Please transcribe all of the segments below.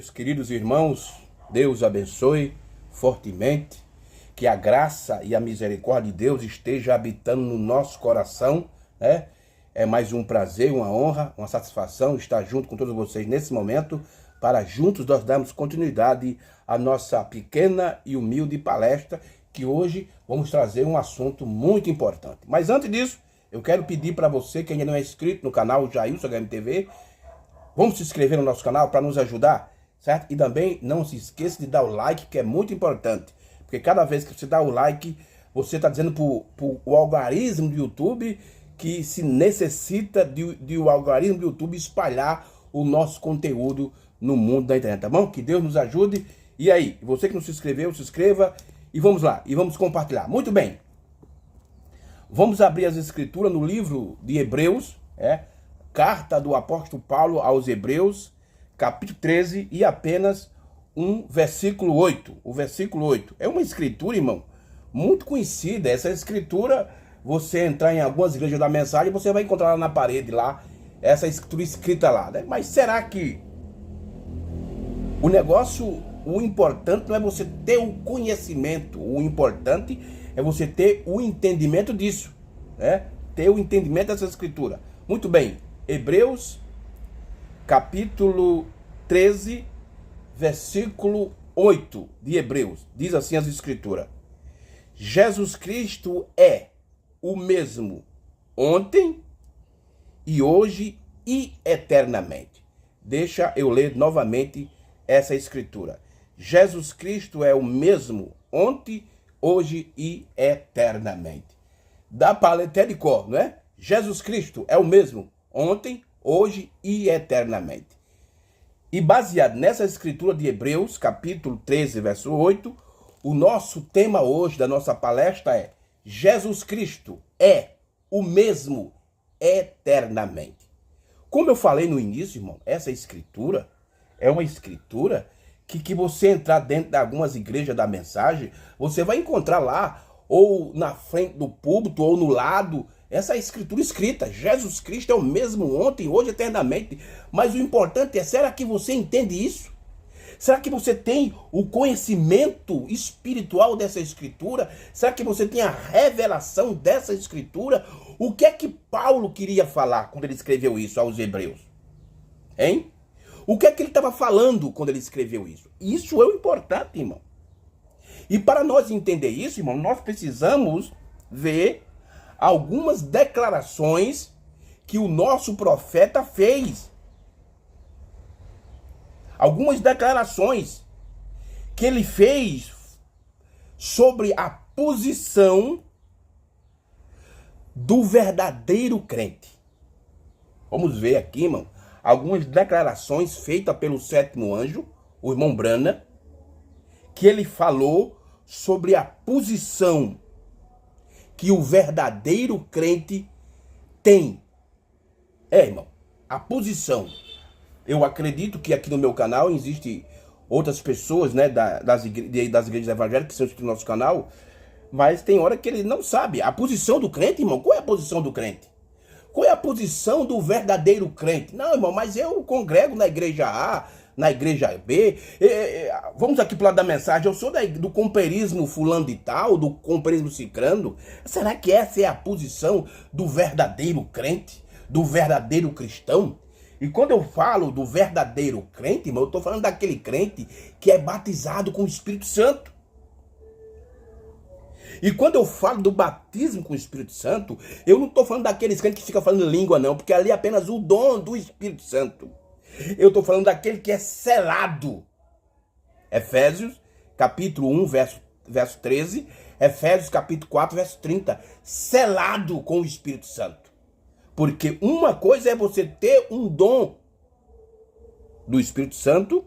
meus queridos irmãos, Deus abençoe fortemente, que a graça e a misericórdia de Deus esteja habitando no nosso coração, né? É mais um prazer, uma honra, uma satisfação estar junto com todos vocês nesse momento, para juntos nós darmos continuidade à nossa pequena e humilde palestra, que hoje vamos trazer um assunto muito importante. Mas antes disso, eu quero pedir para você que ainda não é inscrito no canal Jailson HMTV, vamos se inscrever no nosso canal para nos ajudar, certo? E também não se esqueça de dar o like, que é muito importante. Porque cada vez que você dá o like, você está dizendo para o algoritmo do YouTube que se necessita de o algoritmo do YouTube espalhar o nosso conteúdo no mundo da internet, tá bom? Que Deus nos ajude. E aí, você que não se inscreveu, se inscreva e vamos lá, e vamos compartilhar. Muito bem. Vamos abrir as escrituras no livro de Hebreus, carta do apóstolo Paulo aos Hebreus, capítulo 13 e apenas versículo 8. O versículo 8 é uma escritura, irmão, muito conhecida. Essa escritura, você entrar em algumas igrejas da mensagem, você vai encontrar lá na parede, lá, essa escritura escrita lá, né? Mas será que o negócio, o importante não é você ter o conhecimento, o importante é você ter o entendimento disso, né? Ter o entendimento dessa escritura. Muito bem, Hebreus, capítulo 13, versículo 8 de Hebreus, diz assim as escrituras: Jesus Cristo é o mesmo ontem e hoje e eternamente. Deixa eu ler novamente essa escritura. Jesus Cristo é o mesmo ontem, hoje e eternamente. Dá para ler até de cor, não é? Jesus Cristo é o mesmo ontem, hoje e eternamente. E baseado nessa escritura de Hebreus, capítulo 13, verso 8, o nosso tema hoje da nossa palestra é: Jesus Cristo é o mesmo eternamente. Como eu falei no início, irmão, essa escritura é uma escritura que você entrar dentro de algumas igrejas da mensagem, você vai encontrar lá, ou na frente do púlpito, ou no lado, essa escritura escrita: Jesus Cristo é o mesmo ontem, hoje, eternamente. Mas o importante é, será que você entende isso? Será que você tem o conhecimento espiritual dessa escritura? Será que você tem a revelação dessa escritura? O que é que Paulo queria falar quando ele escreveu isso aos Hebreus? Hein? O que é que ele estava falando quando ele escreveu isso? Isso é o importante, irmão. E para nós entender isso, irmão, nós precisamos ver algumas declarações que o nosso profeta fez. Algumas declarações que ele fez sobre a posição do verdadeiro crente. Vamos ver aqui, irmão, algumas declarações feitas pelo sétimo anjo, o irmão Branham, que ele falou sobre a posição que o verdadeiro crente tem. Irmão, a posição. Eu acredito que aqui no meu canal existem outras pessoas, né, das igrejas evangélicas que são inscritas no nosso canal, mas tem hora que ele não sabe a posição do crente, irmão. Qual é a posição do crente? Qual é a posição do verdadeiro crente? Não, irmão, mas eu congrego na igreja A, na igreja B. Vamos aqui para o lado da mensagem. Eu sou do companheirismo fulano de tal, do companheirismo cicrano. Será que essa é a posição do verdadeiro crente? Do verdadeiro cristão? E quando eu falo do verdadeiro crente, irmão, eu estou falando daquele crente que é batizado com o Espírito Santo. E quando eu falo do batismo com o Espírito Santo, eu não estou falando daqueles crentes que ficam falando língua, não, porque ali é apenas o dom do Espírito Santo. Eu estou falando daquele que é selado. Efésios, capítulo 1, verso 13. Efésios, capítulo 4, verso 30. Selado com o Espírito Santo. Porque uma coisa é você ter um dom do Espírito Santo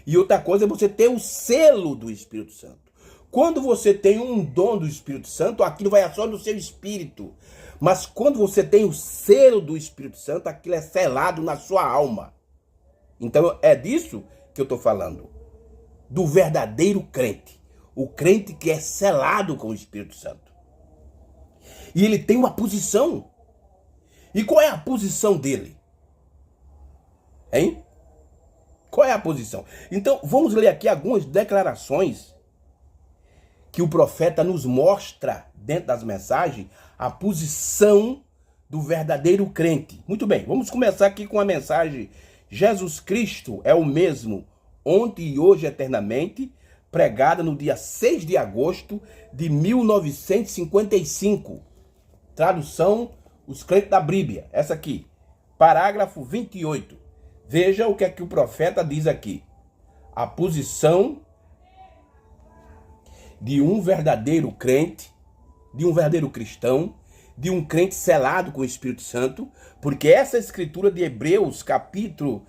e outra coisa é você ter o selo do Espírito Santo. Quando você tem um dom do Espírito Santo, aquilo vai só no seu espírito. Mas quando você tem o selo do Espírito Santo, aquilo é selado na sua alma. Então é disso que eu estou falando. Do verdadeiro crente. O crente que é selado com o Espírito Santo. E ele tem uma posição. E qual é a posição dele? Hein? Qual é a posição? Então, vamos ler aqui algumas declarações que o profeta nos mostra dentro das mensagens a posição do verdadeiro crente. Muito bem, vamos começar aqui com a mensagem: Jesus Cristo é o mesmo ontem e hoje eternamente, pregada no dia 6 de agosto de 1955. Tradução, os crentes da Bíblia, essa aqui, parágrafo 28. Veja o que é que o profeta diz aqui. A posição de um verdadeiro crente, de um verdadeiro cristão, de um crente selado com o Espírito Santo, porque essa escritura de Hebreus, capítulo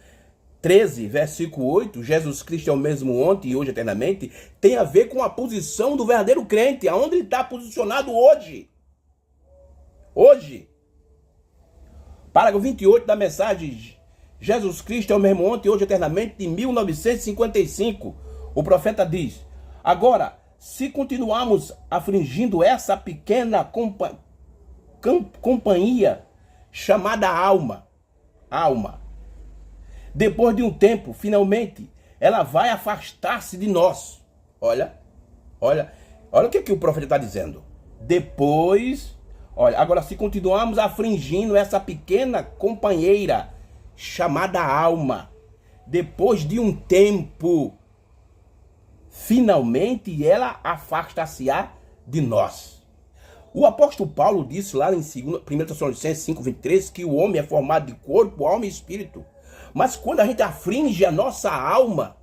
13, versículo 8, Jesus Cristo é o mesmo ontem e hoje eternamente, tem a ver com a posição do verdadeiro crente, aonde ele está posicionado hoje. Hoje. Parágrafo 28 da mensagem: Jesus Cristo é o mesmo ontem e hoje eternamente, de 1955. O profeta diz: agora, se continuarmos afligindo essa pequena companhia chamada alma, depois de um tempo, finalmente, ela vai afastar-se de nós. Olha o que o profeta está dizendo. Depois, agora se continuarmos afligindo essa pequena companheira chamada alma, depois de um tempo, finalmente ela afasta-se-á de nós. O apóstolo Paulo disse lá em 1 Tessalonicenses 5:23 que o homem é formado de corpo, alma e espírito. Mas quando a gente aflige a nossa alma,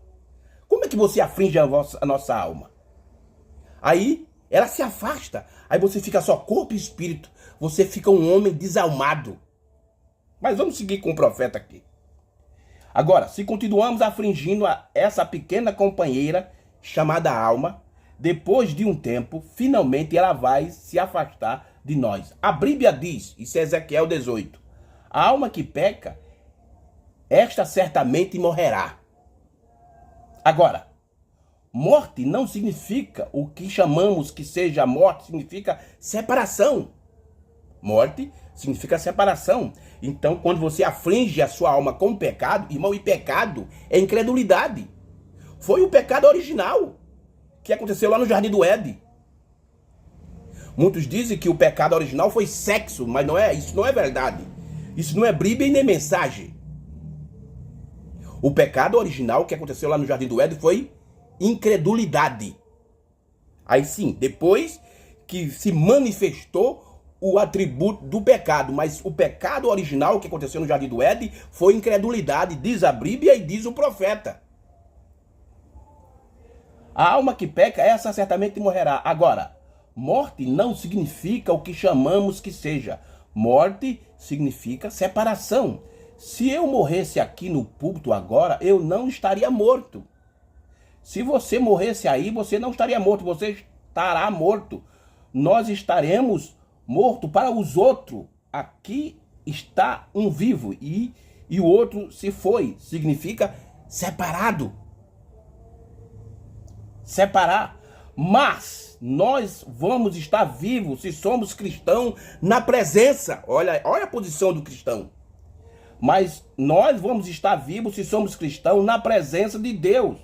como é que você aflige a nossa alma? Aí ela se afasta, aí você fica só corpo e espírito, você fica um homem desalmado. Mas vamos seguir com o profeta aqui. Agora, se continuamos afligindo essa pequena companheira chamada alma, depois de um tempo, finalmente ela vai se afastar de nós. A Bíblia diz, isso é Ezequiel 18, a alma que peca, esta certamente morrerá. Agora, morte não significa o que chamamos que seja morte, significa separação. Morte significa separação. Então, quando você aflige a sua alma com o pecado, irmão, e pecado é incredulidade. Foi o pecado original que aconteceu lá no Jardim do Éden. Muitos dizem que o pecado original foi sexo, mas não é, isso não é verdade. Isso não é Bíblia e nem mensagem. O pecado original que aconteceu lá no Jardim do Éden foi incredulidade. Aí sim, depois que se manifestou o atributo do pecado, mas o pecado original que aconteceu no Jardim do Éden foi incredulidade, diz a Bíblia e diz o profeta. A alma que peca, essa certamente morrerá. Agora, morte não significa o que chamamos que seja. Morte significa separação. Se eu morresse aqui no púlpito agora, eu não estaria morto. Se você morresse aí, você não estaria morto, você estará morto. Nós estaremos mortos para os outros. Aqui está um vivo e o outro se foi. Significa separado. Separar. Mas nós vamos estar vivos se somos cristãos na presença. Olha a posição do cristão. Mas nós vamos estar vivos se somos cristãos na presença de Deus.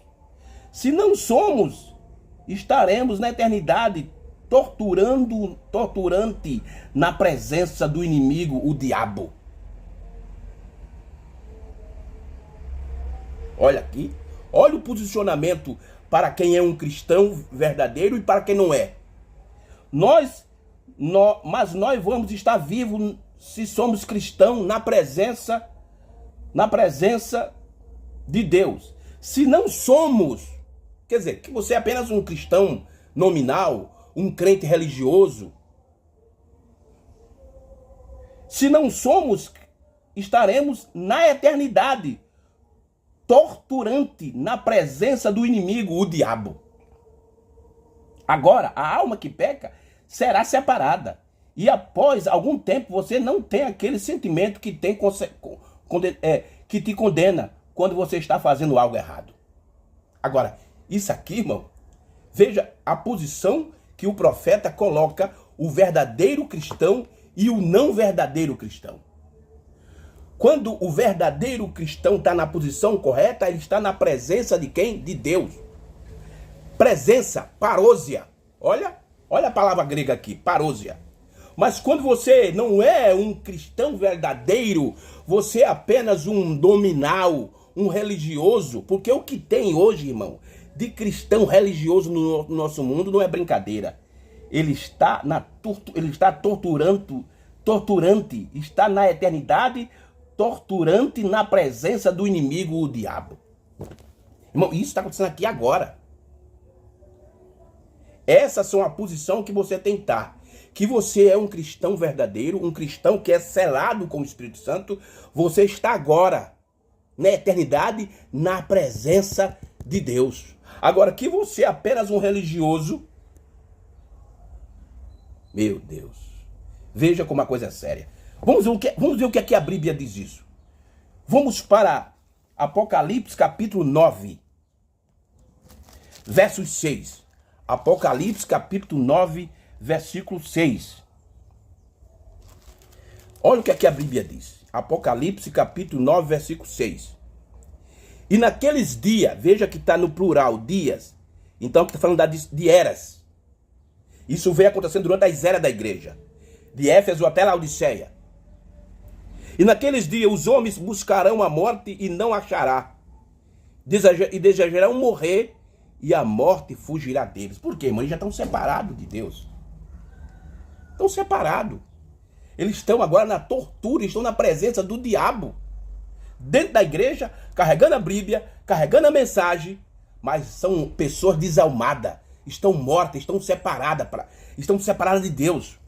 Se não somos, estaremos na eternidade torturante na presença do inimigo, o diabo. Olha aqui, olha o posicionamento para quem é um cristão verdadeiro e para quem não é. Mas nós vamos estar vivos se somos cristãos na presença de Deus. Se não somos, quer dizer, que você é apenas um cristão nominal, um crente religioso. Se não somos, estaremos na eternidade, torturante na presença do inimigo, o diabo. Agora, a alma que peca será separada. E após algum tempo você não tem aquele sentimento que te condena quando você está fazendo algo errado. Agora, isso aqui, irmão, veja a posição que o profeta coloca o verdadeiro cristão e o não verdadeiro cristão. Quando o verdadeiro cristão está na posição correta, ele está na presença de quem? De Deus. Presença, parousia. Olha a palavra grega aqui, parousia. Mas quando você não é um cristão verdadeiro, você é apenas um nominal, um religioso. Porque o que tem hoje, irmão, de cristão religioso no nosso mundo não é brincadeira. Ele está torturante, está na eternidade, torturante na presença do inimigo, o diabo. Irmão, isso está acontecendo aqui agora. Essas são a posição que você tem que estar. Que você é um cristão verdadeiro, um cristão que é selado com o Espírito Santo. Você está agora, na eternidade, na presença de Deus. Agora, que você é apenas um religioso, meu Deus, veja como a coisa é séria. Vamos ver o que aqui a Bíblia diz isso. Vamos para Apocalipse capítulo 9, versos 6. Apocalipse capítulo 9, versículo 6. Olha o que aqui a Bíblia diz. Apocalipse capítulo 9, versículo 6. E naqueles dias, veja que está no plural, dias. Então está falando de eras. Isso veio acontecendo durante as eras da igreja. De Éfeso até Laodiceia. E naqueles dias os homens buscarão a morte e não achará. E desejarão morrer e a morte fugirá deles. Por quê, irmão? Eles já estão separados de Deus. Estão separados. Eles estão agora na tortura, estão na presença do diabo. Dentro da igreja, carregando a Bíblia, carregando a mensagem, mas são pessoas desalmadas. Estão mortas, estão separadas de Deus.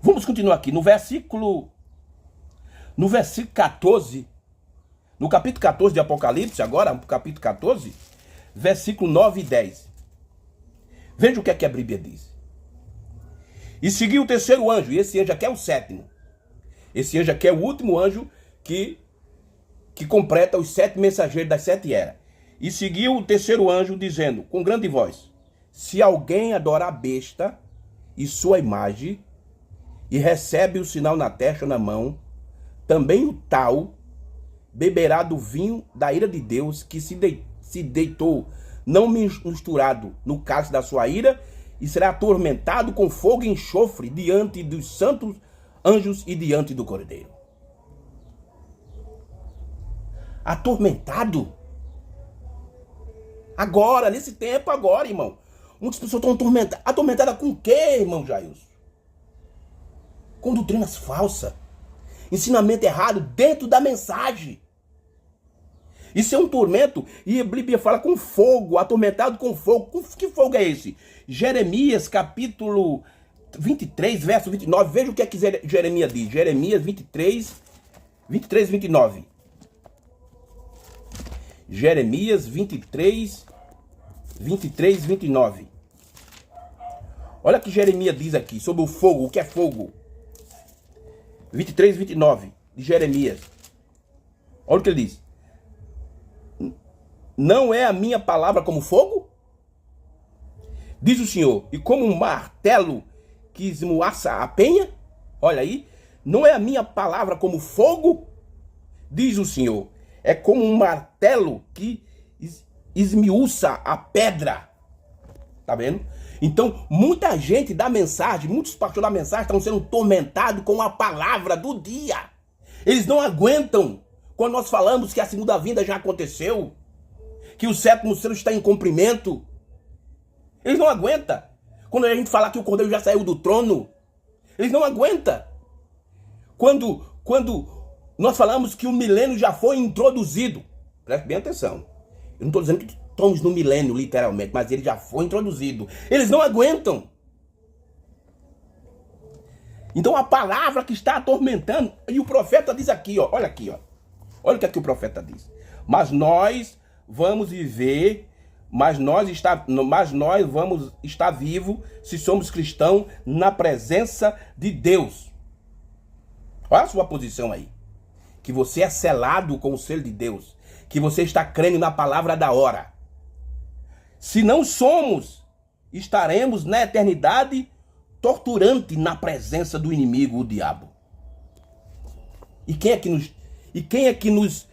Vamos continuar aqui. No versículo 14, no capítulo 14 de Apocalipse, agora, capítulo 14, versículo 9 e 10. Veja o que é que a Bíblia diz. E seguiu o terceiro anjo, e esse anjo aqui é o sétimo. Esse anjo aqui é o último anjo que completa os 7 mensageiros das 7 eras. E seguiu o terceiro anjo, dizendo, com grande voz, se alguém adorar a besta e sua imagem, e recebe o sinal na testa ou na mão, também o tal beberá do vinho da ira de Deus, que se deitou não misturado no cálice da sua ira, e será atormentado com fogo e enxofre diante dos santos anjos e diante do Cordeiro. Atormentado? Agora, nesse tempo agora, irmão. Muitas pessoas estão atormentadas. Atormentada com o quê, irmão Jailson? Com doutrinas falsas. Ensinamento errado dentro da mensagem. Isso é um tormento. E a Bíblia fala com fogo, atormentado com fogo. Que fogo é esse? Jeremias capítulo 23, verso 29. Veja o que é que Jeremias diz. Jeremias 23, 29. Jeremias 23, 29. Olha o que Jeremias diz aqui sobre o fogo. O que é fogo? 23, 29 de Jeremias. Olha o que ele diz. Não é a minha palavra como fogo? Diz o Senhor. E como um martelo que esmoaça a penha? Olha aí. Não é a minha palavra como fogo? Diz o Senhor. É como um martelo que esmiuça a pedra. Tá vendo? Então, muita gente da mensagem, muitos pastores da mensagem estão sendo tormentados com a palavra do dia. Eles não aguentam quando nós falamos que a segunda vinda já aconteceu, que o sétimo selo está em cumprimento. Eles não aguentam. Quando a gente fala que o Cordeiro já saiu do trono, eles não aguentam. Quando nós falamos que o milênio já foi introduzido, preste bem atenção. Eu não estou dizendo que estamos no milênio, literalmente, mas ele já foi introduzido. Eles não aguentam. Então a palavra que está atormentando, e o profeta diz aqui, ó, olha aqui, ó. Olha o que aqui o profeta diz. Mas nós vamos viver, mas nós vamos estar vivos se somos cristãos na presença de Deus. Olha a sua posição aí. Que você é selado com o selo de Deus. Que você está crendo na palavra da hora. Se não somos, estaremos na eternidade torturante na presença do inimigo, o diabo. E quem é que E quem é que nos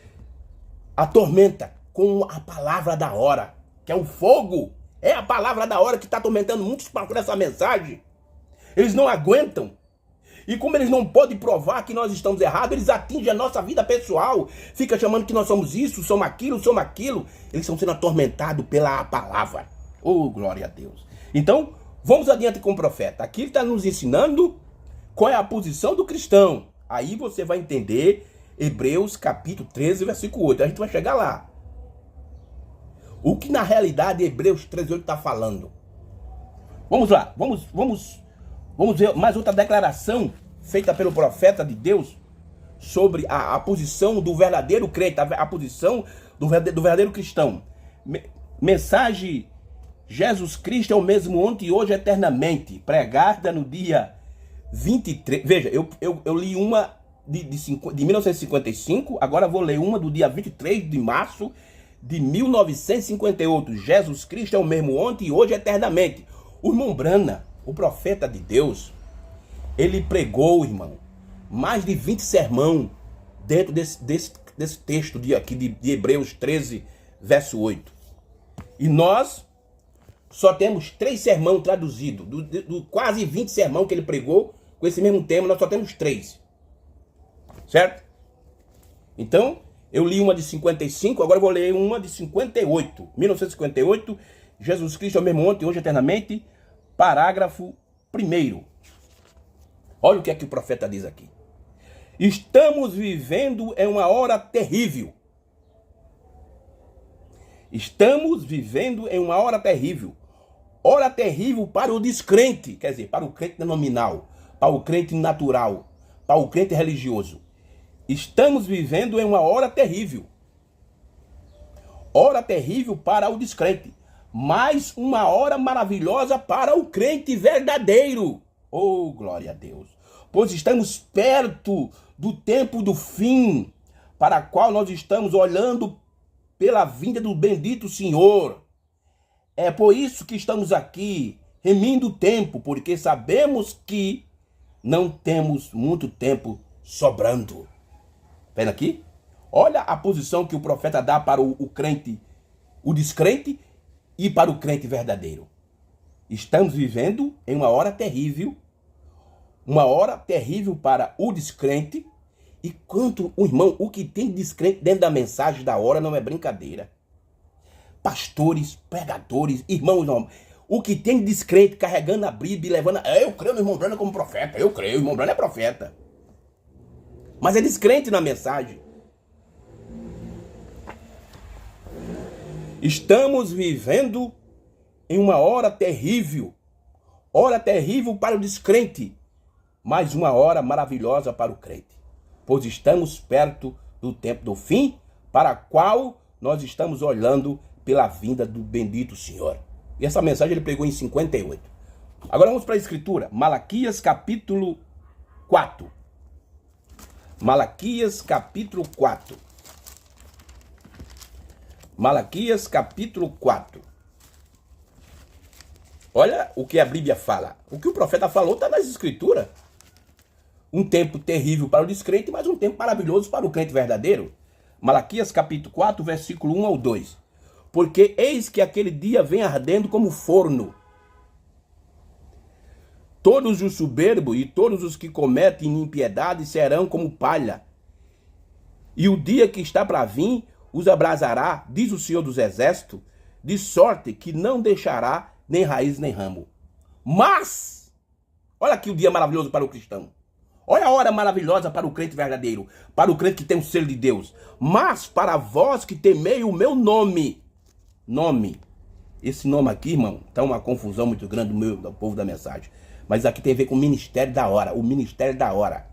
atormenta? Com a palavra da hora, que é o fogo. É a palavra da hora que está atormentando muitos por essa mensagem. Eles não aguentam. E como eles não podem provar que nós estamos errados, eles atingem a nossa vida pessoal. Fica chamando que nós somos isso, somos aquilo, somos aquilo. Eles estão sendo atormentados pela palavra. Oh, glória a Deus. Então, vamos adiante com o profeta. Aqui ele está nos ensinando qual é a posição do cristão. Aí você vai entender Hebreus capítulo 13, versículo 8. A gente vai chegar lá. O que na realidade Hebreus 13, 8 está falando? Vamos lá, vamos ver mais outra declaração feita pelo profeta de Deus sobre a posição do verdadeiro crente, a posição do verdadeiro cristão. Mensagem: Jesus Cristo é o mesmo ontem e hoje eternamente, pregada no dia 23. Veja, eu li uma de 1955, agora vou ler uma do dia 23 de março de 1958. Jesus Cristo é o mesmo ontem e hoje eternamente. O irmão Brana, o profeta de Deus, ele pregou, irmão, mais de 20 sermão dentro desse texto de Hebreus 13, verso 8. E nós só temos 3 sermão traduzidos. Do quase 20 sermão que ele pregou com esse mesmo tema, nós só temos 3. Certo? Então, eu li uma de 55, agora eu vou ler uma de 58. 1958, Jesus Cristo é o mesmo ontem, hoje eternamente, parágrafo 1º. Olha o que é que o profeta diz aqui. Estamos vivendo em uma hora terrível. Estamos vivendo em uma hora terrível. Hora terrível para o descrente, quer dizer, para o crente nominal, para o crente natural, para o crente religioso. Estamos vivendo em uma hora terrível. Hora terrível para o descrente, mas uma hora maravilhosa para o crente verdadeiro. Oh, glória a Deus. Pois estamos perto do tempo do fim, para o qual nós estamos olhando pela vinda do bendito Senhor. É por isso que estamos aqui, remindo o tempo, porque sabemos que não temos muito tempo sobrando. Vendo aqui? Olha a posição que o profeta dá para o crente, o descrente, e para o crente verdadeiro. Estamos vivendo em uma hora terrível para o descrente. E quanto o irmão, o que tem descrente dentro da mensagem da hora não é brincadeira. Pastores, pregadores, irmãos, não. O que tem descrente carregando a Bíblia e levando. Eu creio no irmão Brana como profeta. Eu creio, o irmão Brana é profeta. Mas é descrente na mensagem. Estamos vivendo em uma hora terrível para o descrente, mas uma hora maravilhosa para o crente. Pois estamos perto do tempo do fim, para o qual nós estamos olhando pela vinda do bendito Senhor. E essa mensagem ele pregou em 58. Agora vamos para a escritura. Malaquias capítulo 4. Malaquias capítulo 4. Malaquias capítulo 4. Olha o que a Bíblia fala. O que o profeta falou está nas escrituras. Um tempo terrível para o descrente, mas um tempo maravilhoso para o crente verdadeiro. Malaquias capítulo 4, versículo 1 ao 2. Porque eis que aquele dia vem ardendo como forno. Todos os soberbos e todos os que cometem impiedade serão como palha. E o dia que está para vir os abrasará, diz o Senhor dos Exércitos, de sorte que não deixará nem raiz nem ramo. Mas, olha aqui o dia maravilhoso para o cristão. Olha a hora maravilhosa para o crente verdadeiro, para o crente que tem o selo de Deus. Mas para vós que temei o meu nome. Esse nome aqui, irmão, tá uma confusão muito grande do povo da mensagem. Mas aqui tem a ver com o ministério da hora, o ministério da hora.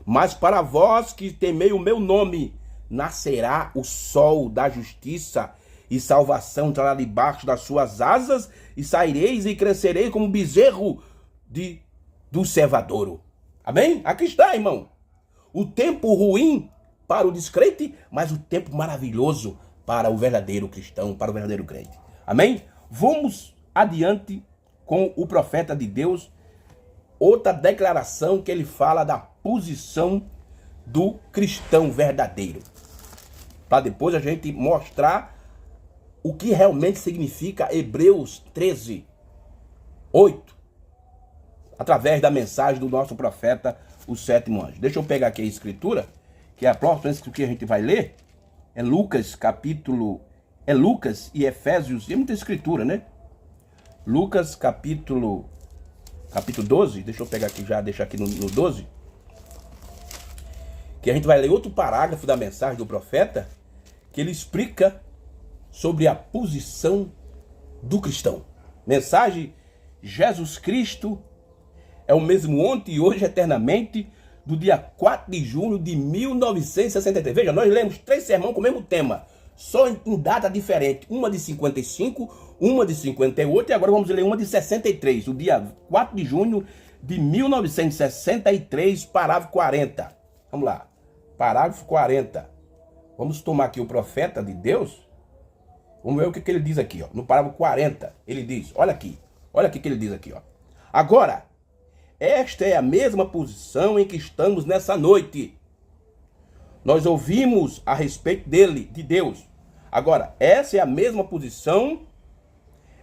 Mas para vós que temei o meu nome, nascerá o sol da justiça e salvação entrará debaixo das suas asas e saireis e crescerei como bezerro do cevadouro. Amém? Aqui está, irmão. O tempo ruim para o descrente, mas o tempo maravilhoso para o verdadeiro cristão, para o verdadeiro crente. Amém? Vamos adiante com o profeta de Deus. Outra declaração que ele fala da posição do cristão verdadeiro. Para depois a gente mostrar o que realmente significa Hebreus 13, 8. Através da mensagem do nosso profeta, o sétimo anjo. Deixa eu pegar aqui a escritura, que é a próxima que a gente vai ler. É Lucas e Efésios, e é muita escritura, né? Lucas capítulo 12, deixa eu pegar aqui já, deixar aqui no 12. Que a gente vai ler outro parágrafo da mensagem do profeta, que ele explica sobre a posição do cristão. Mensagem: Jesus Cristo é o mesmo ontem e hoje eternamente, do dia 4 de junho de 1963. Veja, nós lemos 3 sermões com o mesmo tema, só em data diferente. Uma de 55, uma de 58 e agora vamos ler uma de 63. O dia 4 de junho de 1963, parágrafo 40. Vamos lá. Parágrafo 40. Vamos tomar aqui o profeta de Deus. Vamos ver o que ele diz aqui, ó. No parágrafo 40, ele diz, olha aqui o que ele diz aqui, ó. Agora, esta é a mesma posição em que estamos nessa noite. Nós ouvimos a respeito de Deus. Agora, essa é a mesma posição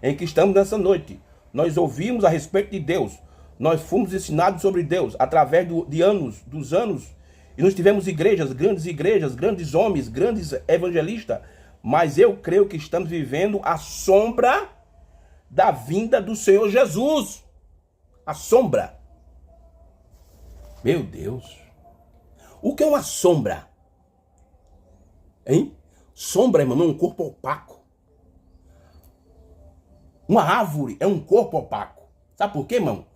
em que estamos nessa noite. Nós ouvimos a respeito de Deus. Nós fomos ensinados sobre Deus através dos anos. E nós tivemos igrejas, grandes homens, grandes evangelistas. Mas eu creio que estamos vivendo a sombra da vinda do Senhor Jesus. A sombra. Meu Deus. O que é uma sombra? Hein? Sombra, irmão, é um corpo opaco. Uma árvore é um corpo opaco. Sabe por quê, irmão?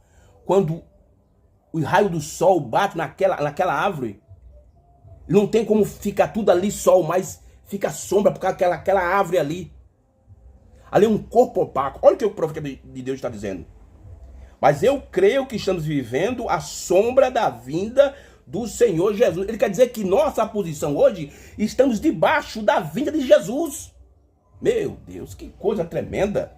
Quando o raio do sol bate naquela árvore, não tem como ficar tudo ali sol, mas fica sombra por causa daquela árvore ali. Ali é um corpo opaco. Olha o que o profeta de Deus está dizendo. Mas eu creio que estamos vivendo a sombra da vinda do Senhor Jesus. Ele quer dizer que nossa posição hoje, estamos debaixo da vinda de Jesus. Meu Deus, que coisa tremenda.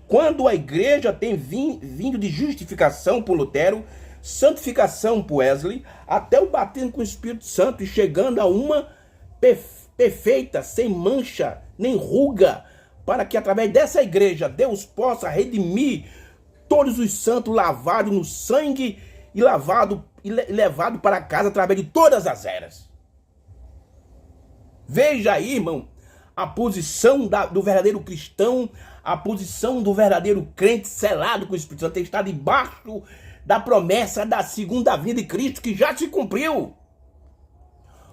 Quando a igreja tem vindo de justificação por Lutero, santificação por Wesley, até o batismo com o Espírito Santo e chegando a uma perfeita, sem mancha, nem ruga, para que através dessa igreja Deus possa redimir todos os santos lavados no sangue e levado para casa através de todas as eras. Veja aí, irmão, a posição do verdadeiro cristão, a posição do verdadeiro crente selado com o Espírito Santo, está debaixo da promessa da segunda vinda de Cristo, que já se cumpriu.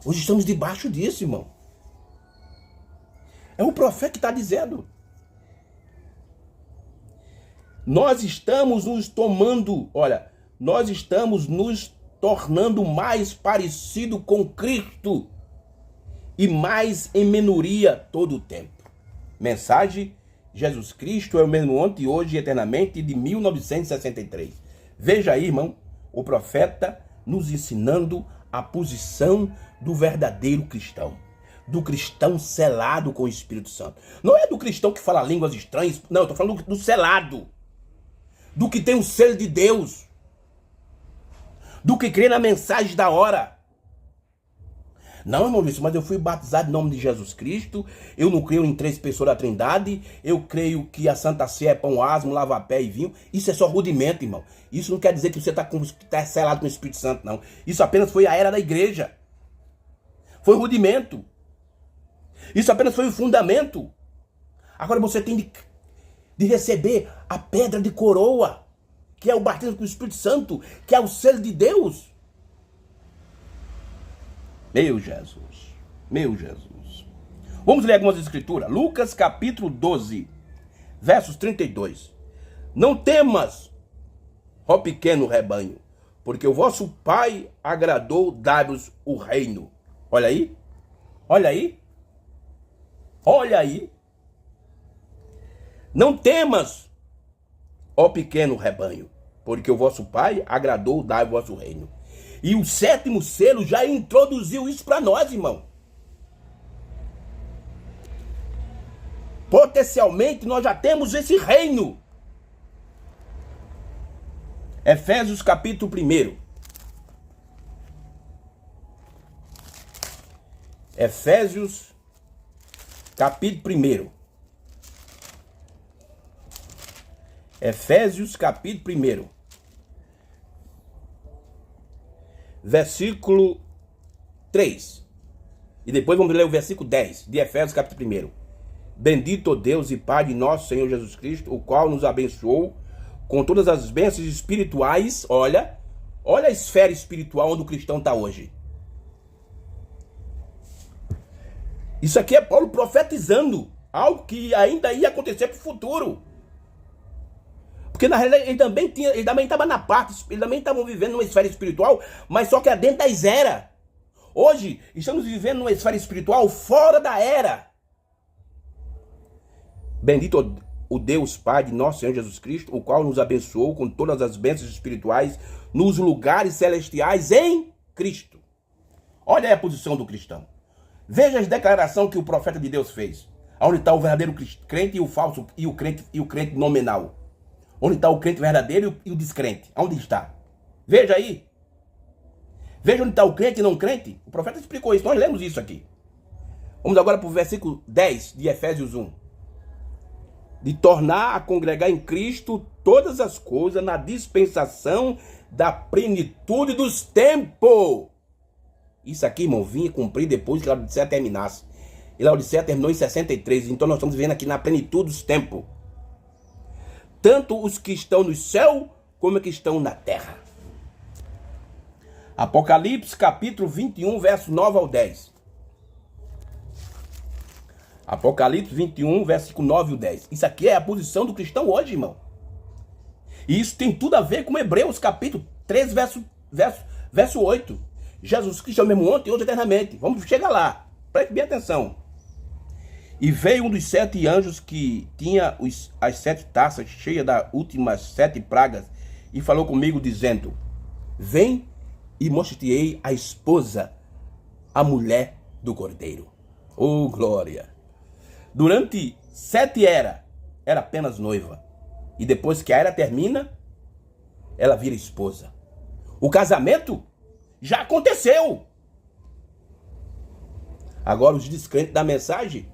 Hoje estamos debaixo disso, irmão. É o profeta que está dizendo. Nós estamos nos tornando mais parecido com Cristo e mais em minoria todo o tempo. Mensagem: Jesus Cristo é o mesmo ontem, e hoje e eternamente, de 1963. Veja aí, irmão, o profeta nos ensinando a posição do verdadeiro cristão. Do cristão selado com o Espírito Santo. Não é do cristão que fala línguas estranhas. Não, eu estou falando do selado. Do que tem o selo de Deus. Do que crê na mensagem da hora. Não, irmão Luiz, mas eu fui batizado em nome de Jesus Cristo. Eu não creio em 3 pessoas da Trindade. Eu creio que a Santa Ceia é pão asmo, lava-pé e vinho. Isso é só rudimento, irmão. Isso não quer dizer que você está selado com o Espírito Santo, não. Isso apenas foi a era da igreja. Foi rudimento. Isso apenas foi o fundamento. Agora você tem de receber a pedra de coroa, que é o batismo com o Espírito Santo, que é o selo de Deus. Meu Jesus, meu Jesus. Vamos ler algumas escrituras. Lucas capítulo 12, versos 32. Não temas, ó pequeno rebanho, porque o vosso Pai agradou dar-vos o reino. Olha aí, olha aí, olha aí. Não temas, ó pequeno rebanho, porque o vosso Pai agradou dar o vosso reino. E o 7º selo já introduziu isso para nós, irmão. Potencialmente nós já temos esse reino. Efésios capítulo 1. Efésios, capítulo 1. Efésios, capítulo 1. Versículo 3. E depois vamos ler o versículo 10 de Efésios, capítulo 1. Bendito Deus e Pai de nosso Senhor Jesus Cristo, o qual nos abençoou com todas as bênçãos espirituais. Olha a esfera espiritual onde o cristão está hoje. Isso aqui é Paulo profetizando algo que ainda ia acontecer para o futuro. Porque na realidade ele também estava na parte, ele também estava vivendo numa esfera espiritual, mas só que é dentro das eras. Hoje estamos vivendo numa esfera espiritual fora da era. Bendito o Deus Pai de nosso Senhor Jesus Cristo, o qual nos abençoou com todas as bênçãos espirituais nos lugares celestiais em Cristo. Olha aí a posição do cristão. Veja as declarações que o profeta de Deus fez. Onde está o verdadeiro crente e o falso, e o crente nominal. Onde está o crente verdadeiro e o descrente? Onde está? Veja aí. Veja onde está o crente e não crente. O profeta explicou isso, nós lemos isso aqui. Vamos agora para o versículo 10 de Efésios 1. De tornar a congregar em Cristo todas as coisas na dispensação da plenitude dos tempos. Isso aqui, irmão, vinha cumprir depois que a Laodiceia terminasse. E a Laodiceia terminou em 63, então nós estamos vivendo aqui na plenitude dos tempos. Tanto os que estão no céu, como os que estão na terra. Apocalipse, capítulo 21, verso 9 ao 10. Apocalipse 21, versículo 9 ao 10. Isso aqui é a posição do cristão hoje, irmão. E isso tem tudo a ver com Hebreus, capítulo 3, verso 8. Jesus Cristo é o mesmo ontem e hoje eternamente. Vamos chegar lá. Preste bem atenção. E veio um dos 7 anjos que tinha as 7 taças cheias das últimas 7 pragas e falou comigo dizendo: vem e mostrar-te-ei a esposa, a mulher do Cordeiro. Oh, glória! Durante 7 eras, era apenas noiva. E depois que a era termina, ela vira esposa. O casamento já aconteceu. Agora os descrentes da mensagem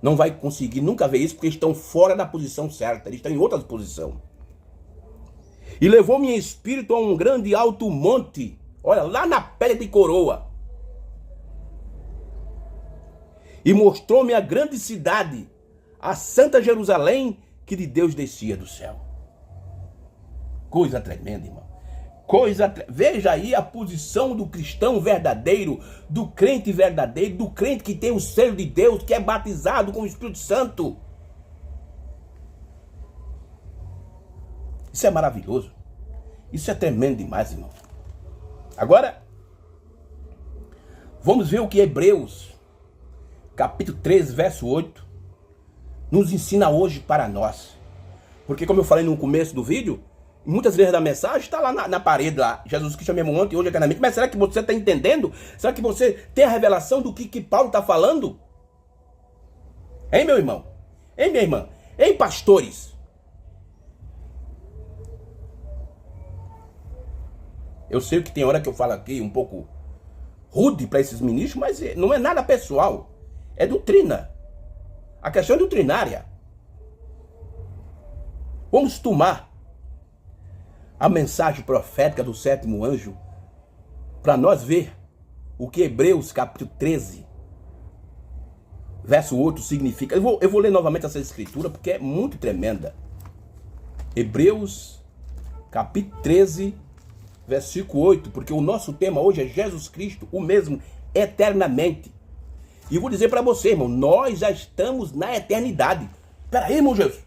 não vai conseguir nunca ver isso, porque estão fora da posição certa. Eles estão em outra posição. E levou-me em espírito a um grande alto monte. Olha, lá na pele de coroa. E mostrou-me a grande cidade, a Santa Jerusalém, que de Deus descia do céu. Coisa tremenda, irmão. Veja aí a posição do cristão verdadeiro, do crente verdadeiro, do crente que tem o selo de Deus, que é batizado com o Espírito Santo. Isso é maravilhoso. Isso é tremendo demais, irmão. Agora, vamos ver o que Hebreus, capítulo 13, verso 8, nos ensina hoje para nós. Porque como eu falei no começo do vídeo, muitas vezes da mensagem está lá na parede, lá. Jesus Cristo é mesmo ontem, hoje, eternamente. Mas será que você está entendendo? Será que você tem a revelação do que Paulo está falando? Hein, meu irmão? Hein, minha irmã? Hein, pastores? Eu sei que tem hora que eu falo aqui um pouco rude para esses ministros, mas não é nada pessoal. É doutrina. A questão é doutrinária. Vamos tomar a mensagem profética do 7º anjo para nós ver o que Hebreus capítulo 13 verso 8 significa. Eu vou ler novamente essa escritura porque é muito tremenda. Hebreus capítulo 13 versículo 8, porque o nosso tema hoje é Jesus Cristo, o mesmo eternamente. E eu vou dizer para você, irmão, nós já estamos na eternidade. Espera aí, irmão Jesus.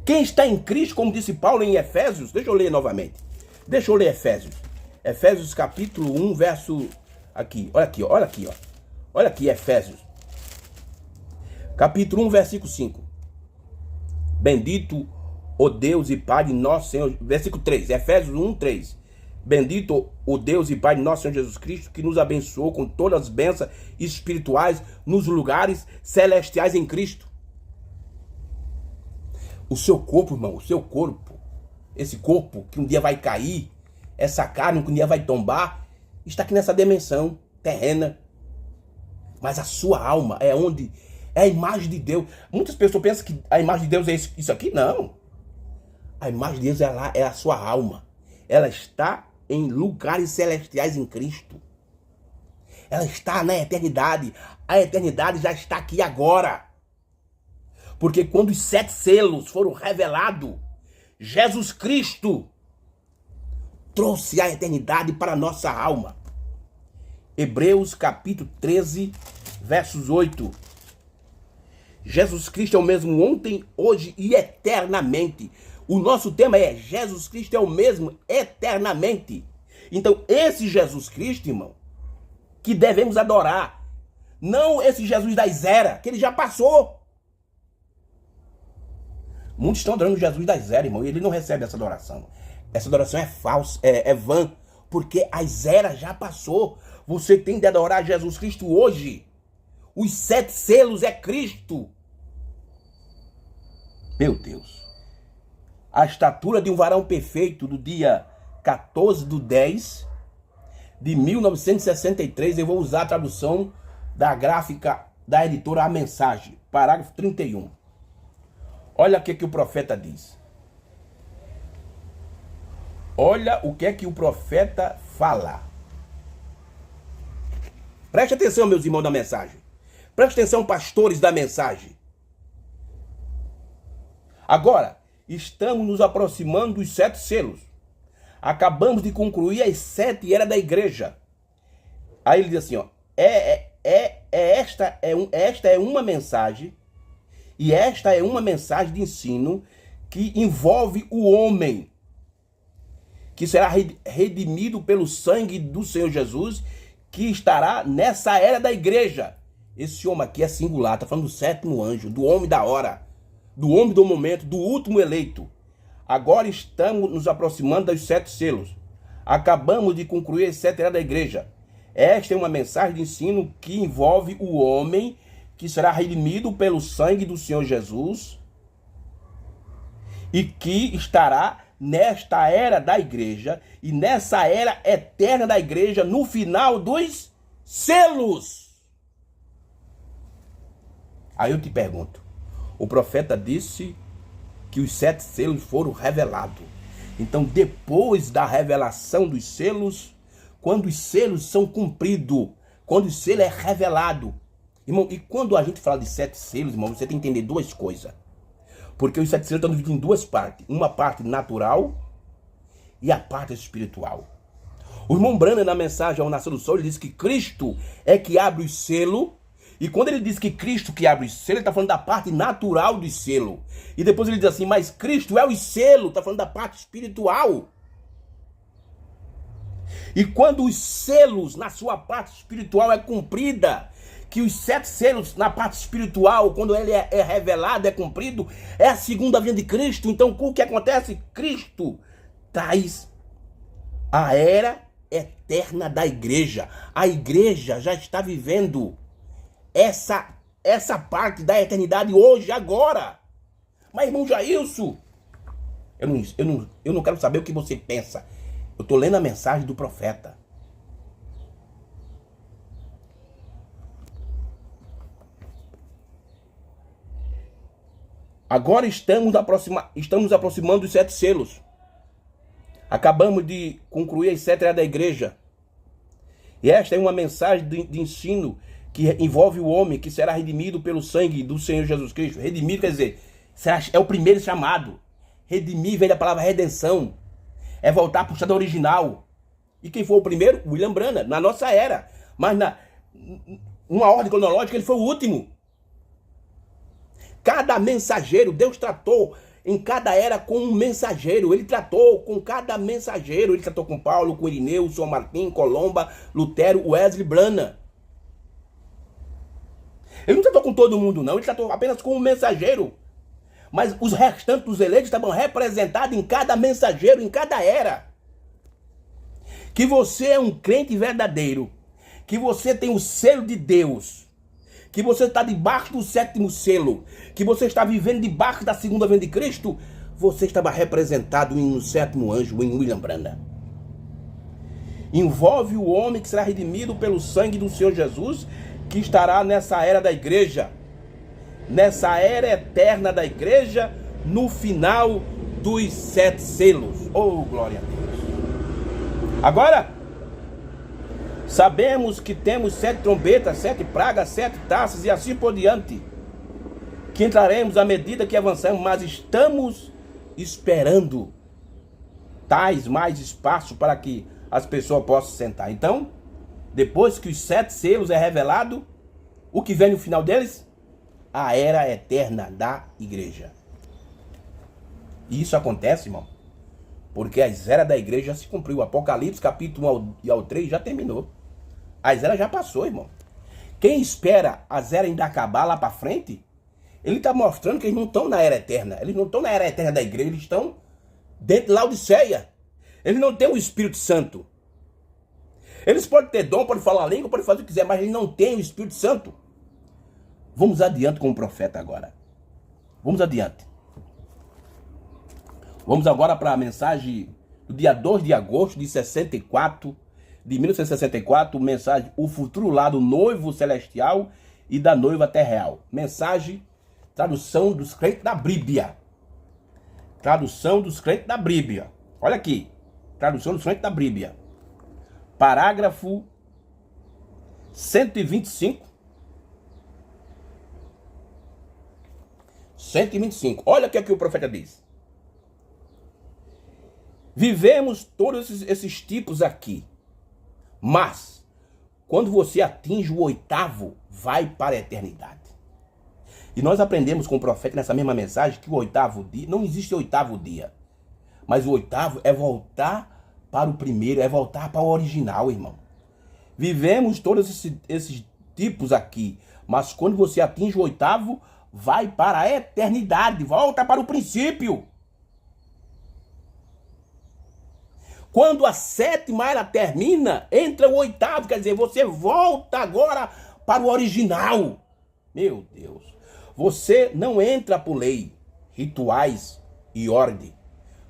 Quem está em Cristo, como disse Paulo em Efésios, deixa eu ler novamente. Deixa eu ler Efésios. Efésios capítulo 1, verso... Olha aqui, ó. Olha aqui, Efésios. Capítulo 1, versículo 5. Bendito o Deus e Pai de nosso Senhor... Versículo 3, Efésios 1, 3. Bendito o Deus e Pai de nosso Senhor Jesus Cristo, que nos abençoou com todas as bênçãos espirituais nos lugares celestiais em Cristo. O seu corpo, irmão, o seu corpo, esse corpo que um dia vai cair, essa carne que um dia vai tombar, está aqui nessa dimensão terrena. Mas a sua alma é onde é a imagem de Deus. Muitas pessoas pensam que a imagem de Deus é isso aqui. Não. A imagem de Deus é a sua alma. Ela está em lugares celestiais em Cristo. Ela está na eternidade. A eternidade já está aqui agora. Porque quando os 7 selos foram revelados, Jesus Cristo trouxe a eternidade para a nossa alma. Hebreus capítulo 13, versos 8. Jesus Cristo é o mesmo ontem, hoje e eternamente. O nosso tema é Jesus Cristo é o mesmo eternamente. Então, esse Jesus Cristo, irmão, que devemos adorar. Não esse Jesus das eras, que ele já passou. Muitos estão adorando Jesus das eras, irmão, e ele não recebe essa adoração. Essa adoração é falsa, é vã, porque as eras já passou. Você tem de adorar Jesus Cristo hoje. Os 7 selos é Cristo. Meu Deus. A estatura de um varão perfeito do dia 14/10 de 1963. Eu vou usar a tradução da gráfica da editora A Mensagem. Parágrafo 31. Olha o que o profeta diz. Olha o que o profeta fala. Preste atenção, meus irmãos da mensagem. Preste atenção, pastores da mensagem. Agora, estamos nos aproximando dos 7 selos. Acabamos de concluir as 7 eras da igreja. Aí ele diz assim, ó. Esta é uma mensagem. E esta é uma mensagem de ensino que envolve o homem, que será redimido pelo sangue do Senhor Jesus, que estará nessa era da igreja. Esse homem aqui é singular, está falando do 7º anjo, do homem da hora, do homem do momento, do último eleito. Agora estamos nos aproximando dos 7 selos. Acabamos de concluir as 7 eras da igreja. Esta é uma mensagem de ensino que envolve o homem, que será redimido pelo sangue do Senhor Jesus e que estará nesta era da igreja e nessa era eterna da igreja no final dos selos. Aí eu te pergunto, o profeta disse que os 7 selos foram revelados. Então, depois da revelação dos selos, quando os selos são cumpridos, quando o selo é revelado, irmão, e quando a gente fala de 7 selos, irmão, você tem que entender 2 coisas. Porque os 7 selos estão divididos em 2 partes. Uma parte natural e a parte espiritual. O irmão Branham, na mensagem ao Nascer do Sol, ele diz que Cristo é que abre o selo. E quando ele diz que Cristo que abre o selo, ele está falando da parte natural do selo. E depois ele diz assim, mas Cristo é o selo, está falando da parte espiritual. E quando os selos na sua parte espiritual é cumprida, que os 7 selos na parte espiritual, quando ele é revelado, é cumprido, é a segunda vinda de Cristo. Então, o que acontece? Cristo traz a era eterna da igreja. A igreja já está vivendo essa parte da eternidade hoje, agora. Mas, irmão Jailson, eu não quero saber o que você pensa. Eu estou lendo a mensagem do profeta. Agora estamos nos aproximando dos 7 selos. Acabamos de concluir as 7 eras da igreja. E esta é uma mensagem de ensino que envolve o homem que será redimido pelo sangue do Senhor Jesus Cristo. Redimido quer dizer, é o primeiro chamado. Redimir vem da palavra redenção. É voltar para o estado original. E quem foi o primeiro? William Branham, na nossa era. Mas numa ordem cronológica ele foi o último. Cada mensageiro, Deus tratou em cada era com um mensageiro. Ele tratou com cada mensageiro. Ele tratou com Paulo, com Irineu, São Martim, Colomba, Lutero, Wesley, Branham. Ele não tratou com todo mundo, não. Ele tratou apenas com um mensageiro. Mas os restantes dos eleitos estavam representados em cada mensageiro, em cada era. Que você é um crente verdadeiro. Que você tem o selo de Deus. Que você está debaixo do 7º selo. Que você está vivendo debaixo da segunda vinda de Cristo. Você estava representado no 7º anjo, em William Branham. Envolve o homem que será redimido pelo sangue do Senhor Jesus, que estará nessa era da igreja, nessa era eterna da igreja, no final dos 7 selos. Oh, glória a Deus. Agora, sabemos que temos 7 trombetas, 7 pragas, 7 taças e assim por diante, que entraremos à medida que avançamos, mas estamos esperando tais mais espaço para que as pessoas possam sentar. Então, depois que os 7 selos é revelado, o que vem no final deles? A era eterna da igreja. E isso acontece, irmão, porque as eras da igreja já se cumpriu. O Apocalipse, capítulo 1 ao 3, já terminou. As eras já passou, irmão. Quem espera as eras ainda acabar lá para frente, ele está mostrando que eles não estão na era eterna. Eles não estão na era eterna da igreja, eles estão dentro de Laodiceia. Eles não têm o Espírito Santo. Eles podem ter dom, podem falar a língua, podem fazer o que quiser, mas eles não têm o Espírito Santo. Vamos adiante com o profeta agora. Vamos adiante. Vamos agora para a mensagem do dia 2 de agosto de 1964, mensagem O Futuro Lar do Noivo Celestial e da Noiva Terreal. Mensagem, tradução dos crentes da Bíblia. Tradução dos crentes da Bíblia. Olha aqui, tradução dos crentes da Bíblia. Parágrafo 125. 125. Olha o que aqui o profeta diz. Vivemos todos esses tipos aqui, mas quando você atinge o 8º, vai para a eternidade. E nós aprendemos com o profeta nessa mesma mensagem que o 8º dia, não existe 8º dia, mas o 8º é voltar para o primeiro, é voltar para o original, irmão. Vivemos todos esses tipos aqui, mas quando você atinge o 8º, vai para a eternidade, volta para o princípio. Quando a 7ª era termina, entra o 8º, quer dizer, você volta agora para o original. Meu Deus, você não entra por lei, rituais e ordem.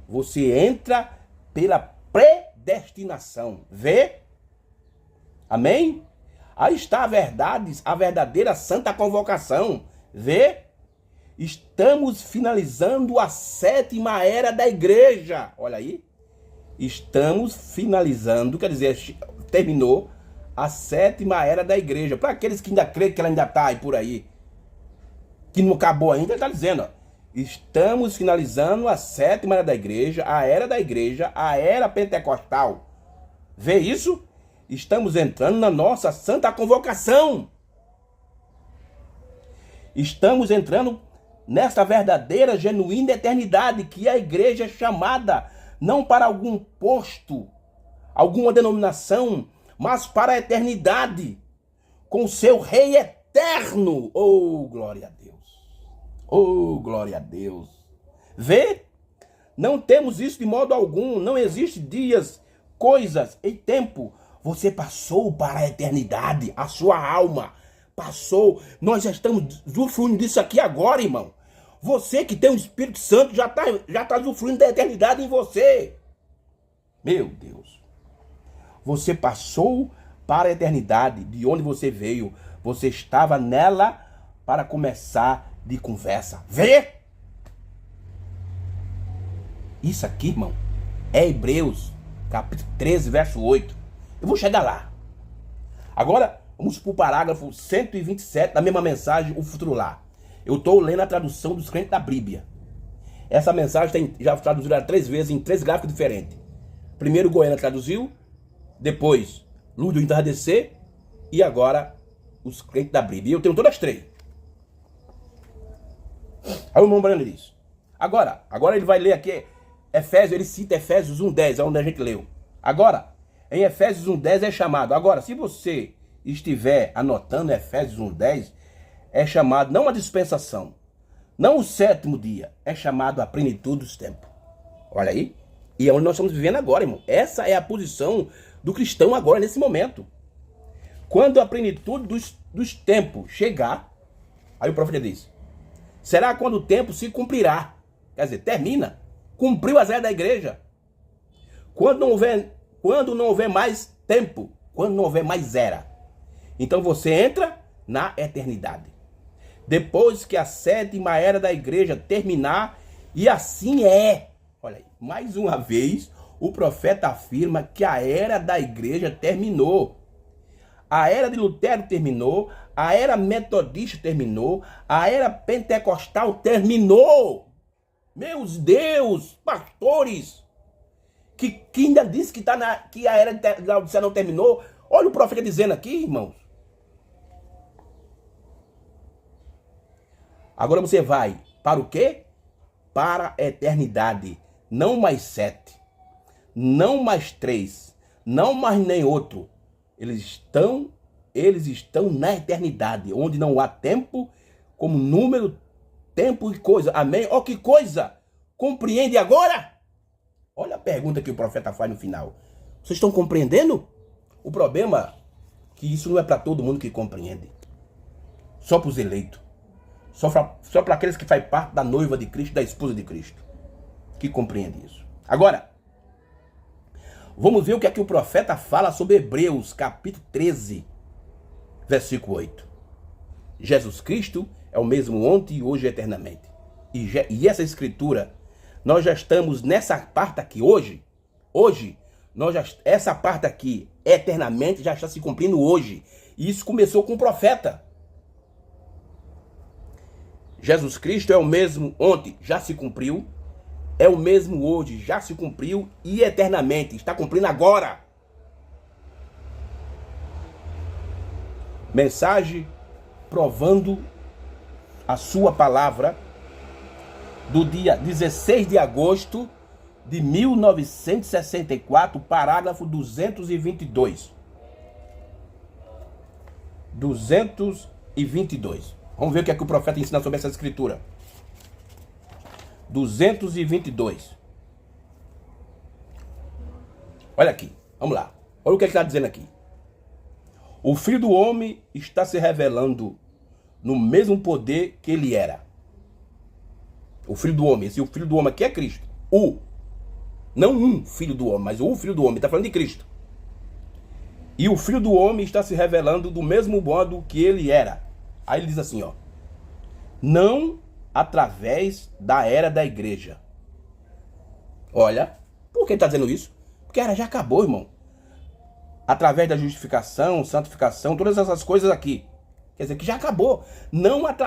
Você entra pela predestinação. Vê? Amém? Aí está a verdadeira santa convocação. Vê? Estamos finalizando a 7ª era da igreja. Olha aí. Estamos finalizando, quer dizer, terminou a 7ª era da igreja. Para aqueles que ainda creem que ela ainda está aí por aí, que não acabou ainda, ele está dizendo, ó, estamos finalizando a 7ª era da igreja, a era pentecostal. Vê isso? Estamos entrando na nossa santa convocação. Estamos entrando nessa verdadeira, genuína eternidade que a igreja é chamada, não para algum posto, alguma denominação, mas para a eternidade, com o seu Rei eterno. Oh, glória a Deus! Oh, glória a Deus! Vê? Não temos isso de modo algum, não existe dias, coisas e tempo. Você passou para a eternidade, a sua alma passou. Nós já estamos usufruindo disso aqui agora, irmão. Você que tem o Espírito Santo já tá usufruindo da eternidade em você. Meu Deus. Você passou para a eternidade, de onde você veio. Você estava nela para começar de conversa. Vê? Isso aqui, irmão, é Hebreus, capítulo 13, verso 8. Eu vou chegar lá. Agora, vamos para o parágrafo 127 da mesma mensagem, O Futuro Lar. Eu estou lendo a tradução dos crentes da Bíblia. Essa mensagem já traduziram 3 vezes em 3 gráficos diferentes. Primeiro Goiânia traduziu, depois Luz do Entardecer e agora os crentes da Bíblia. E eu tenho todas as 3. Aí o irmão Brando diz. Agora ele vai ler aqui Efésios, ele cita Efésios 1:10, onde a gente leu. Agora, em Efésios 1:10 é chamado. Agora, se você estiver anotando Efésios 1:10, é chamado não a dispensação, não o 7º dia, é chamado a plenitude dos tempos. Olha aí. E é onde nós estamos vivendo agora, irmão. Essa é a posição do cristão agora, nesse momento. Quando a plenitude dos tempos chegar, aí o profeta diz, será quando o tempo se cumprirá. Quer dizer, termina. Cumpriu as eras da igreja. Quando não houver quando não houver mais tempo, quando não houver mais era. Então você entra na eternidade. Depois que a 7ª era da igreja terminar, e assim é. Olha aí, mais uma vez, o profeta afirma que a era da igreja terminou. A era de Lutero terminou, a era metodista terminou, a era pentecostal terminou. Meus Deus, pastores, que ainda disse que a era de Laodiceia não terminou. Olha o profeta dizendo aqui, irmãos. Agora você vai para o quê? Para a eternidade. Não mais 7, não mais 3, não mais nem outro. Eles estão na eternidade, onde não há tempo como número, tempo e coisa. Amém? Ó, que coisa! Compreende agora? Olha a pergunta que o profeta faz no final. Vocês estão compreendendo? O problema é que isso não é para todo mundo que compreende. Só para os eleitos. Só para aqueles que fazem parte da noiva de Cristo, da esposa de Cristo. Que compreende isso. Agora, vamos ver o que é que o profeta fala sobre Hebreus, capítulo 13, versículo 8. Jesus Cristo é o mesmo ontem e hoje eternamente. E essa escritura, nós já estamos nessa parte aqui hoje, essa parte aqui, eternamente, já está se cumprindo hoje. E isso começou com o profeta. Jesus Cristo é o mesmo ontem, já se cumpriu. É o mesmo hoje, já se cumpriu. E eternamente, está cumprindo agora. Mensagem provando a sua palavra do dia 16 de agosto de 1964, parágrafo 222. 222. Vamos ver o que é que o profeta ensina sobre essa escritura. 222. Olha aqui, vamos lá. Olha o que ele está dizendo aqui. O Filho do Homem está se revelando no mesmo poder que ele era. O Filho do Homem, o Filho do Homem aqui é Cristo. Não um Filho do Homem, mas o Filho do Homem, está falando de Cristo. E o Filho do Homem está se revelando do mesmo modo que ele era. Aí ele diz assim, ó. Não através da era da igreja. Olha, por que ele está dizendo isso? Porque a era já acabou, irmão. Através da justificação, santificação, todas essas coisas aqui. Quer dizer que já acabou.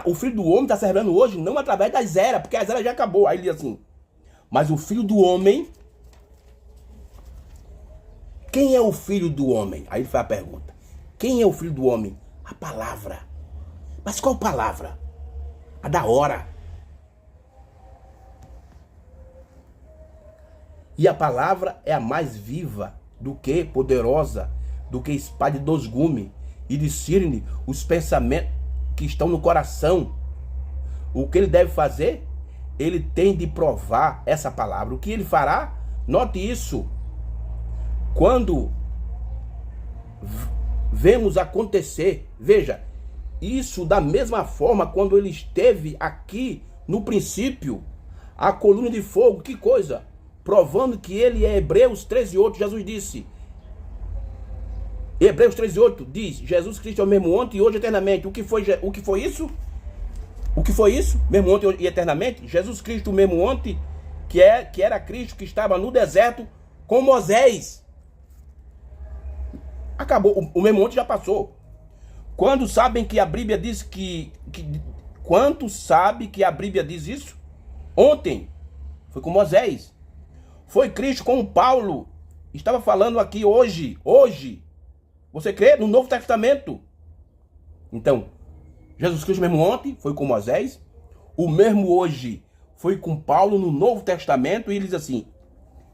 O Filho do Homem está se revelando hoje não através das eras, porque as eras já acabou. Aí ele diz assim, mas o Filho do Homem... Quem é o Filho do Homem? Aí ele faz a pergunta. Quem é o Filho do Homem? A palavra. Mas qual palavra? A da hora. E a palavra é a mais viva do que poderosa, do que espada de 2 gumes, e discerne os pensamentos que estão no coração. O que ele deve fazer? Ele tem de provar essa palavra. O que ele fará? Note isso. Quando vemos acontecer, veja, isso da mesma forma quando ele esteve aqui no princípio, a coluna de fogo, que coisa, provando que ele é. Hebreus 13:8, Jesus disse, Hebreus 13:8 diz, Jesus Cristo é o mesmo ontem e hoje eternamente. O que foi isso? O que foi isso? Mesmo ontem e eternamente? Jesus Cristo o mesmo ontem, que era Cristo que estava no deserto com Moisés. Acabou, o mesmo ontem já passou. Quando sabem que a Bíblia diz quanto sabe que a Bíblia diz isso? Ontem foi com Moisés. Foi Cristo com Paulo. Estava falando aqui hoje. Você crê no Novo Testamento? Então, Jesus Cristo mesmo ontem foi com Moisés. O mesmo hoje foi com Paulo no Novo Testamento. E ele diz assim,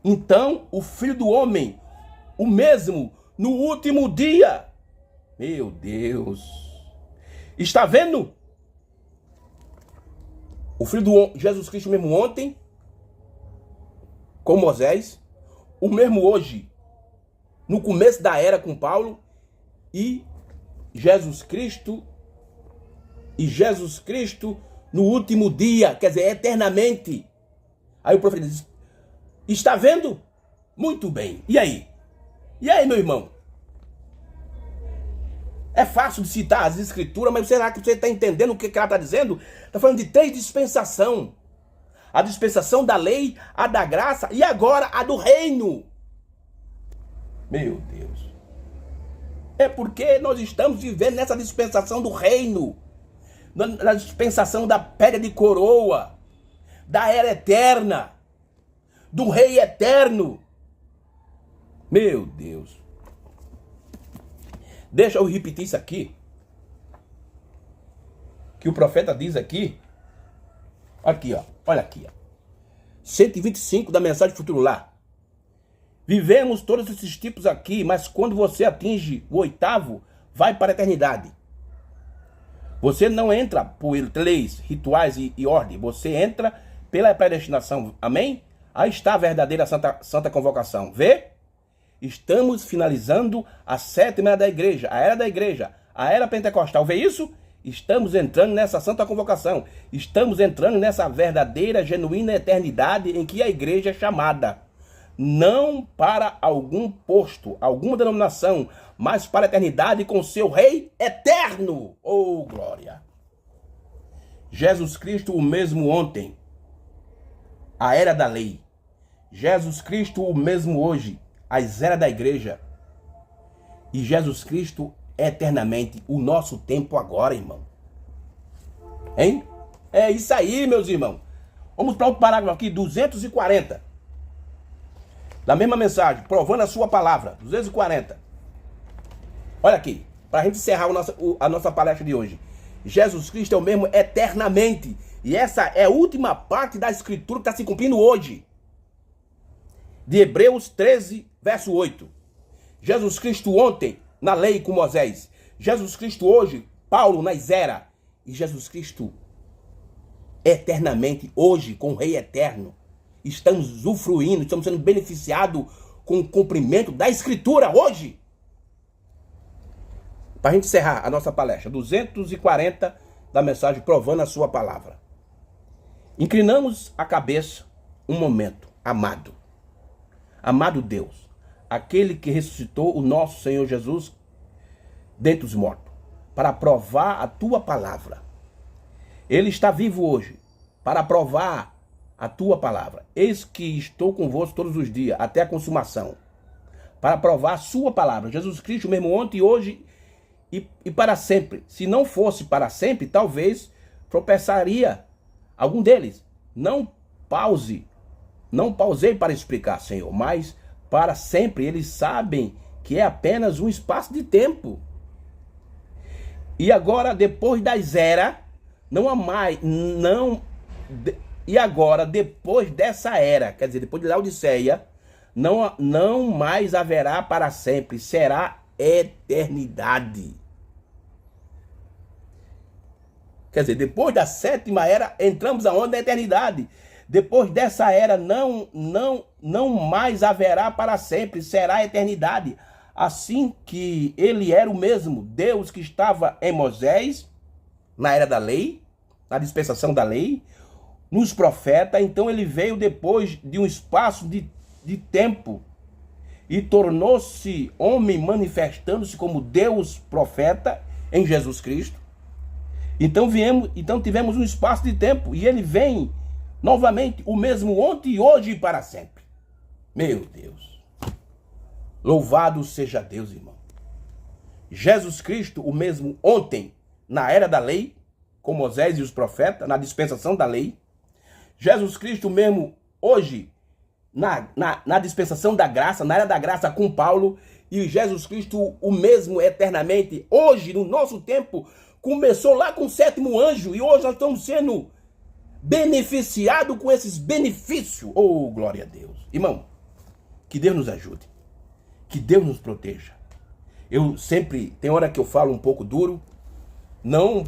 então o Filho do Homem, o mesmo no último dia. Meu Deus. Está vendo? O Filho do Jesus Cristo mesmo ontem, com Moisés. O mesmo hoje, no começo da era com Paulo. E Jesus Cristo no último dia, quer dizer, eternamente. Aí o profeta diz, está vendo? Muito bem. E aí? E aí, meu irmão? É fácil de citar as escrituras, mas será que você está entendendo o que ela está dizendo? Está falando de 3 dispensações. A dispensação da lei, a da graça e agora a do reino. Meu Deus. É porque nós estamos vivendo nessa dispensação do reino. Na dispensação da pedra de coroa. Da era eterna. Do rei eterno. Meu Deus. Deixa eu repetir isso aqui. Que o profeta diz aqui. Aqui, ó. Olha aqui, ó. 125 da Mensagem Futuro Lar. Vivemos todos esses tipos aqui, mas quando você atinge o 8º, vai para a eternidade. Você não entra por leis, rituais e ordem. Você entra pela predestinação. Amém? Aí está a verdadeira santa convocação. Vê? Estamos finalizando a 7ª era da igreja, a era pentecostal. Vê isso? Estamos entrando nessa santa convocação. Estamos entrando nessa verdadeira, genuína eternidade em que a igreja é chamada. Não para algum posto, alguma denominação, mas para a eternidade com seu rei eterno. Oh, glória! Jesus Cristo o mesmo ontem, a era da lei. Jesus Cristo o mesmo hoje, as eras da igreja. E Jesus Cristo eternamente, o nosso tempo agora, irmão. Hein? É isso aí, meus irmãos. Vamos para outro parágrafo aqui, 240. Da mesma mensagem, provando a sua palavra, 240. Olha aqui, para a gente encerrar a nossa palestra de hoje. Jesus Cristo é o mesmo eternamente. E essa é a última parte da escritura que está se cumprindo hoje. De Hebreus 13, verso 8. Jesus Cristo ontem, na lei com Moisés. Jesus Cristo hoje, Paulo nas eras. E Jesus Cristo eternamente, hoje, com o Rei Eterno. Estamos usufruindo, estamos sendo beneficiados com o cumprimento da Escritura hoje. Para a gente encerrar a nossa palestra, 240 da mensagem provando a sua palavra. Inclinamos a cabeça um momento, amado. Amado Deus, aquele que ressuscitou o nosso Senhor Jesus dentre os mortos, para provar a tua palavra. Ele está vivo hoje, para provar a tua palavra. Eis que estou convosco todos os dias, até a consumação, para provar a sua palavra. Jesus Cristo, mesmo ontem, hoje e para sempre. Se não fosse para sempre, talvez tropeçaria algum deles. Não pausei para explicar, Senhor, mas para sempre. Eles sabem que é apenas um espaço de tempo. E agora, depois das eras, não há mais, e agora, depois dessa era, quer dizer, depois de Laodiceia, não mais haverá para sempre, será eternidade. Quer dizer, depois da 7ª era, entramos aonde? Na eternidade. Depois dessa era, não mais haverá para sempre, será a eternidade. Assim que ele era o mesmo Deus que estava em Moisés, na era da lei, na dispensação da lei, nos profetas, então ele veio depois de um espaço de tempo e tornou-se homem, manifestando-se como Deus profeta em Jesus Cristo. Então tivemos um espaço de tempo e ele vem novamente o mesmo ontem, hoje e para sempre. Meu Deus. Louvado seja Deus, irmão. Jesus Cristo, o mesmo ontem, na era da lei, com Moisés e os profetas, na dispensação da lei. Jesus Cristo mesmo hoje, na dispensação da graça, na era da graça com Paulo. E Jesus Cristo o mesmo eternamente, hoje, no nosso tempo, começou lá com o 7º anjo. E hoje nós estamos sendo beneficiados com esses benefícios. Oh, glória a Deus. Irmão, que Deus nos ajude. Que Deus nos proteja. Eu sempre, tem hora que eu falo um pouco duro, não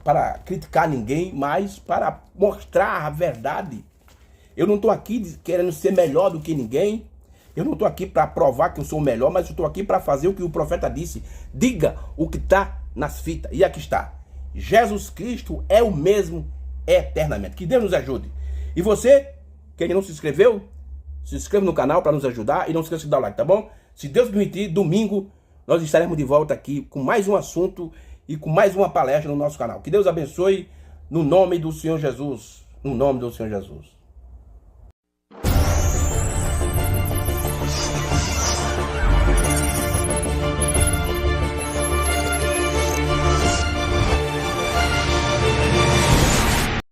para criticar ninguém, mas para mostrar a verdade. Eu não estou aqui querendo ser melhor do que ninguém. Eu não estou aqui para provar que eu sou o melhor, mas eu estou aqui para fazer o que o profeta disse. Diga o que está nas fitas. E aqui está. Jesus Cristo é o mesmo eternamente. Que Deus nos ajude. E você, que ainda não se inscreveu, se inscreva no canal para nos ajudar. E não esqueça de dar o like, tá bom? Se Deus permitir, domingo nós estaremos de volta aqui com mais um assunto e com mais uma palestra no nosso canal. Que Deus abençoe no nome do Senhor Jesus. No nome do Senhor Jesus.